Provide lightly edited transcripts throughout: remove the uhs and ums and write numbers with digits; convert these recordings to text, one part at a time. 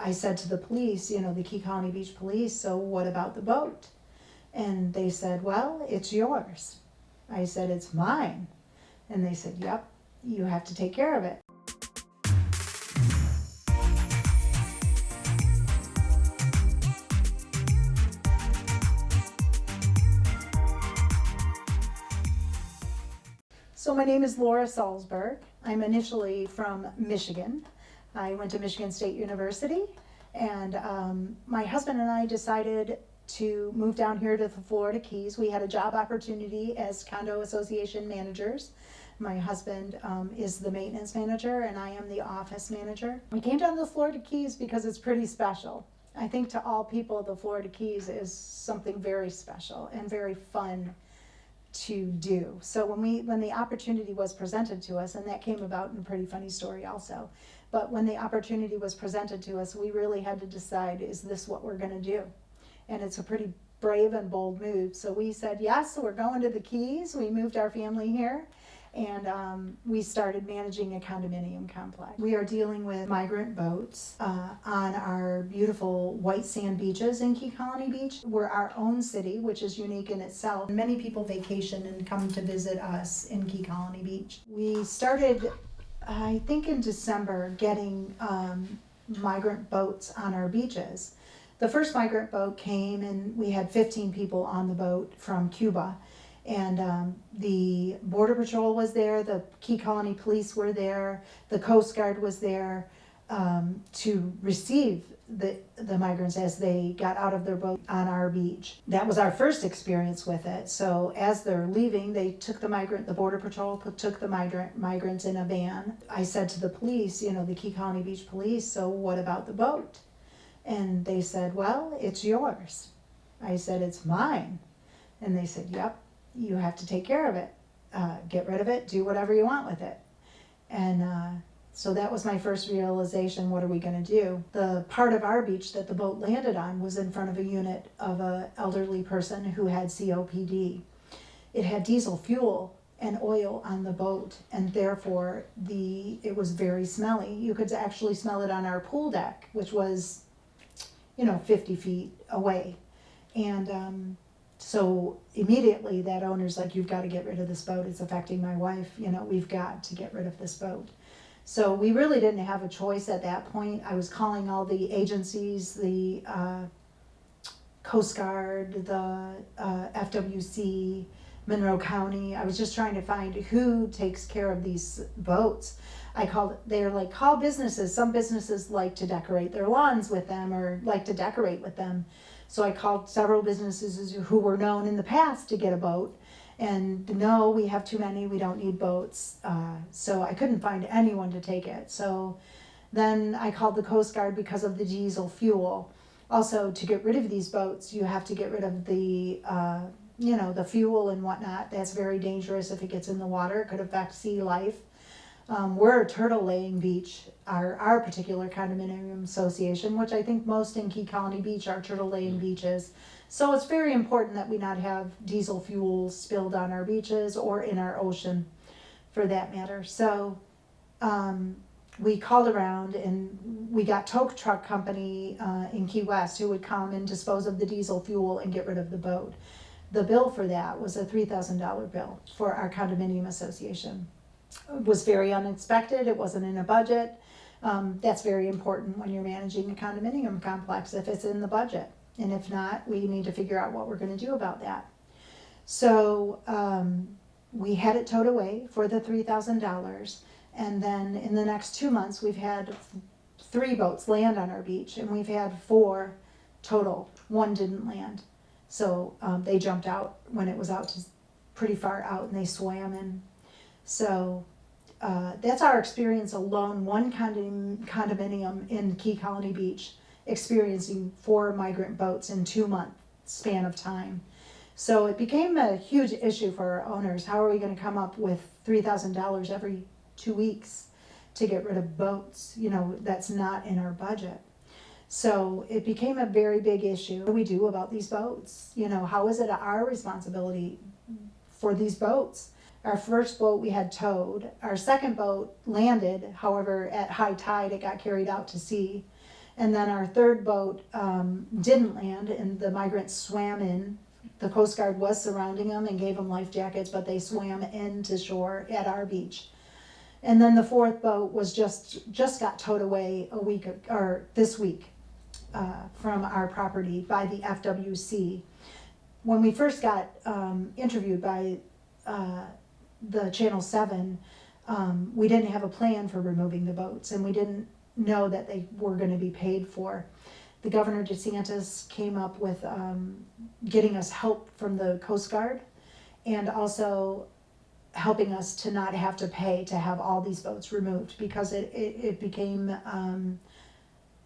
I said to the police, the Key County Beach Police, so what about the boat? And they said, well, it's yours. I said, it's mine. And they said, yep, you have to take care of it. So my name is Laura Salzberg. I'm initially from Michigan. I went to Michigan State University, and my husband and I decided to move down here to the Florida Keys. We had a job opportunity as condo association managers. My husband is the maintenance manager and I am the office manager. We came down to the Florida Keys because it's pretty special. I think to all people, the Florida Keys is something very special and very fun to do. So when the opportunity was presented to us, and that came about in a pretty funny story also, but when the opportunity was presented to us, we really had to decide, is this what we're going to do? And it's a pretty brave and bold move. So we said, yes, we're going to the Keys. We moved our family here, and we started managing a condominium complex. We are dealing with migrant boats on our beautiful white sand beaches in Key Colony Beach. We're our own city, which is unique in itself. Many people vacation and come to visit us in Key Colony Beach. We started, I think in December, getting migrant boats on our beaches. The first migrant boat came and we had 15 people on the boat from Cuba. And the Border Patrol was there, the Key Colony Police were there, the Coast Guard was there to receive the migrants as they got out of their boat on our beach. That was our first experience with it. So as they're leaving, they took the Border Patrol took the migrants in a van. I said to the police, the Key Colony Beach Police, so what about the boat? And they said, well, it's yours. I said, it's mine. And they said, yep, you have to take care of it. Get rid of it, do whatever you want with it. And so that was my first realization, what are we gonna do? The part of our beach that the boat landed on was in front of a unit of an elderly person who had COPD. It had diesel fuel and oil on the boat, and therefore it was very smelly. You could actually smell it on our pool deck, which was 50 feet away. And so immediately that owner's like, you've got to get rid of this boat. It's affecting my wife. We've got to get rid of this boat. So we really didn't have a choice at that point. I was calling all the agencies, the Coast Guard, the FWC, Monroe County. I was just trying to find who takes care of these boats. They're like, call businesses. Some businesses like to decorate their lawns with them or like to decorate with them. So I called several businesses who were known in the past to get a boat. And no, we have too many, we don't need boats. So I couldn't find anyone to take it. So then I called the Coast Guard because of the diesel fuel. Also, to get rid of these boats, you have to get rid of the the fuel and whatnot. That's very dangerous if it gets in the water. It could affect sea life. We're a turtle laying beach, our particular condominium association, which I think most in Key Colony Beach are turtle laying beaches. So it's very important that we not have diesel fuel spilled on our beaches or in our ocean for that matter. So we called around and we got tow truck company in Key West who would come and dispose of the diesel fuel and get rid of the boat. The bill for that was a $3,000 bill for our condominium association. It was very unexpected. It wasn't in a budget. That's very important when you're managing a condominium complex, if it's in the budget. And if not, we need to figure out what we're going to do about that. So we had it towed away for the $3,000. And then in the next 2 months, we've had 3 boats land on our beach. And we've had 4 total. 1 didn't land. So they jumped out when it was out to pretty far out and they swam in. So that's our experience alone, one condominium in Key Colony Beach, experiencing 4 migrant boats in 2 month span of time. So it became a huge issue for our owners. How are we going to come up with $3,000 every 2 weeks to get rid of boats? That's not in our budget. So it became a very big issue. What do we do about these boats? How is it our responsibility for these boats? Our first boat we had towed. Our second boat landed, however, at high tide it got carried out to sea. And then our third boat didn't land, and the migrants swam in. The Coast Guard was surrounding them and gave them life jackets, but they swam into shore at our beach. And then the fourth boat was just got towed away this week from our property by the FWC. When we first got interviewed by the Channel 7, we didn't have a plan for removing the boats, and we didn't know that they were going to be paid for. The Governor DeSantis came up with getting us help from the Coast Guard, and also helping us to not have to pay to have all these boats removed, because it became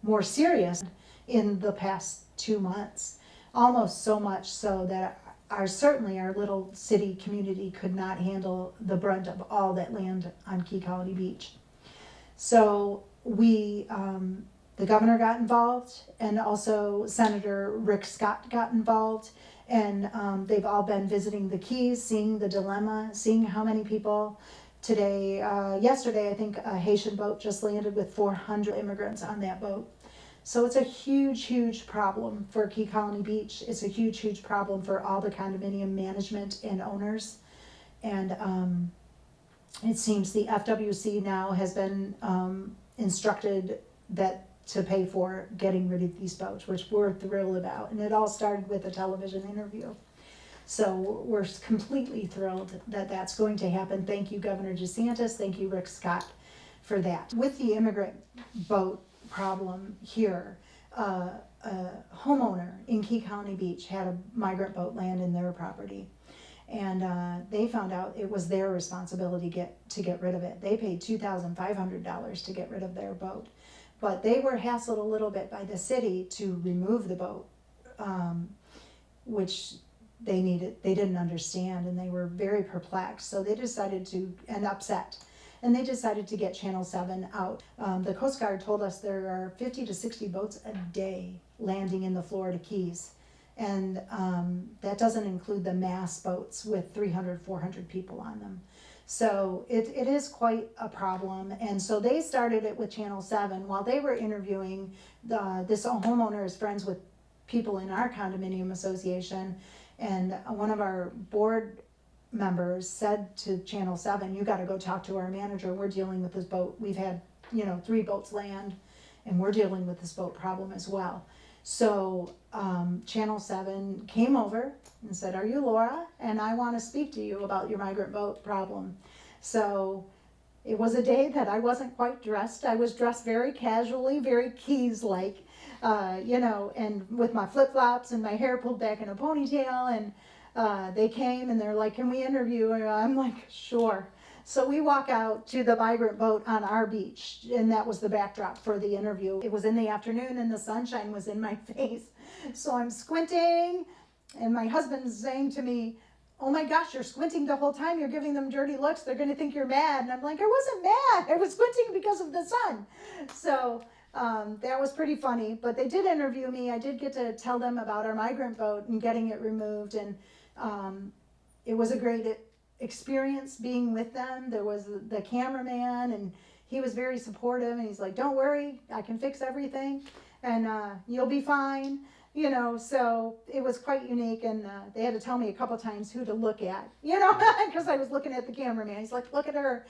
more serious in the past 2 months, almost so much so that certainly our little city community could not handle the brunt of all that land on Key Colony Beach. So the governor got involved, and also Senator Rick Scott got involved, and they've all been visiting the Keys, seeing the dilemma, seeing how many people yesterday I think a Haitian boat just landed with 400 immigrants on that boat. So it's a huge, huge problem for Key Colony Beach. It's a huge, huge problem for all the condominium management and owners. And it seems the FWC now has been instructed to pay for getting rid of these boats, which we're thrilled about. And it all started with a television interview. So we're completely thrilled that that's going to happen. Thank you, Governor DeSantis. Thank you, Rick Scott, for that. With the immigrant boat problem here, a homeowner in Key Colony Beach had a migrant boat land in their property, and they found out it was their responsibility to get rid of it. They paid $2,500 to get rid of their boat, but they were hassled a little bit by the city to remove the boat, which they didn't understand, and they were very perplexed. So they decided and upset. And they decided to get Channel 7 out. The Coast Guard told us there are 50 to 60 boats a day landing in the Florida Keys. And that doesn't include the mass boats with 300, 400 people on them. So it is quite a problem. And so they started it with Channel 7. While they were interviewing, this homeowner is friends with people in our condominium association. And one of our board members said to Channel 7, you got to go talk to our manager. We're dealing with this boat. We've had 3 boats land, and we're dealing with this boat problem as well. So Channel 7 came over and said, are you Laura? And I want to speak to you about your migrant boat problem. So it was a day that I wasn't quite dressed. I was dressed very casually, very Keys-like, and with my flip-flops and my hair pulled back in a ponytail, and they came and they're like, can we interview? And I'm like, sure. So we walk out to the migrant boat on our beach, and that was the backdrop for the interview. It was in the afternoon and the sunshine was in my face. So I'm squinting, and my husband's saying to me, oh my gosh, you're squinting the whole time. You're giving them dirty looks. They're going to think you're mad. And I'm like, I wasn't mad. I was squinting because of the sun. So that was pretty funny. But they did interview me. I did get to tell them about our migrant boat and getting it removed. And it was a great experience being with them. There was the cameraman, and he was very supportive, and he's like, don't worry, I can fix everything, and you'll be fine, so it was quite unique. And they had to tell me a couple times who to look at, because I was looking at the cameraman. He's like, look at her,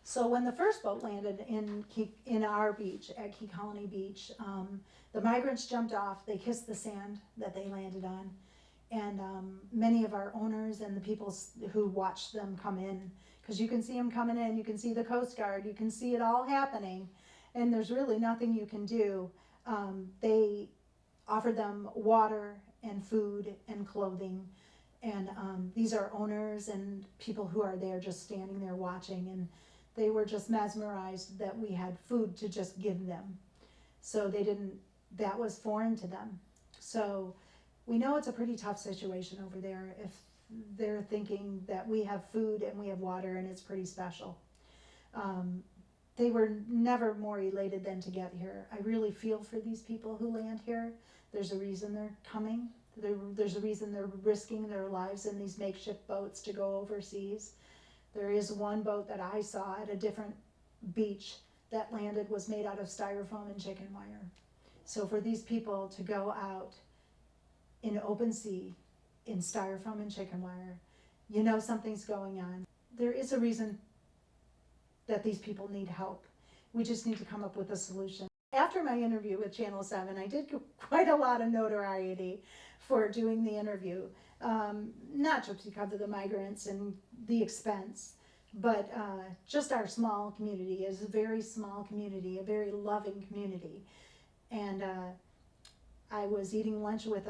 So when the first boat landed in our beach at Key Colony Beach, the migrants jumped off. They kissed the sand that they landed on. And many of our owners and the people who watched them come in, because you can see them coming in, you can see the Coast Guard, you can see it all happening, and there's really nothing you can do. They offered them water and food and clothing, and these are owners and people who are there just standing there watching, and they were just mesmerized that we had food to just give them. So that was foreign to them. So we know it's a pretty tough situation over there if they're thinking that we have food and we have water and it's pretty special. They were never more elated than to get here. I really feel for these people who land here. There's a reason they're coming. There's a reason they're risking their lives in these makeshift boats to go overseas. There is one boat that I saw at a different beach that landed was made out of styrofoam and chicken wire. So for these people to go out in open sea in styrofoam and chicken wire, you know something's going on. There is a reason that these people need help. We just need to come up with a solution. After my interview with Channel 7, I did quite a lot of notoriety for doing the interview, not just because of the migrants and the expense, but just our small community is a very small community, a very loving community. And I was eating lunch with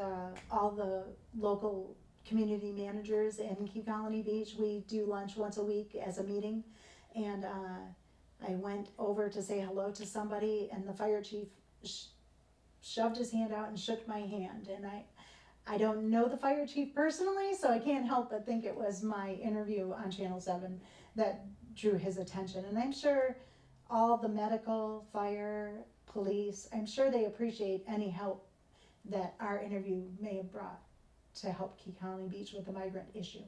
all the local community managers in Key Colony Beach. We do lunch once a week as a meeting, and I went over to say hello to somebody, and the fire chief shoved his hand out and shook my hand. And I don't know the fire chief personally, so I can't help but think it was my interview on Channel 7 that drew his attention. And I'm sure all the medical, fire, police, I'm sure they appreciate any help that our interview may have brought to help Key Colony Beach with the migrant issue.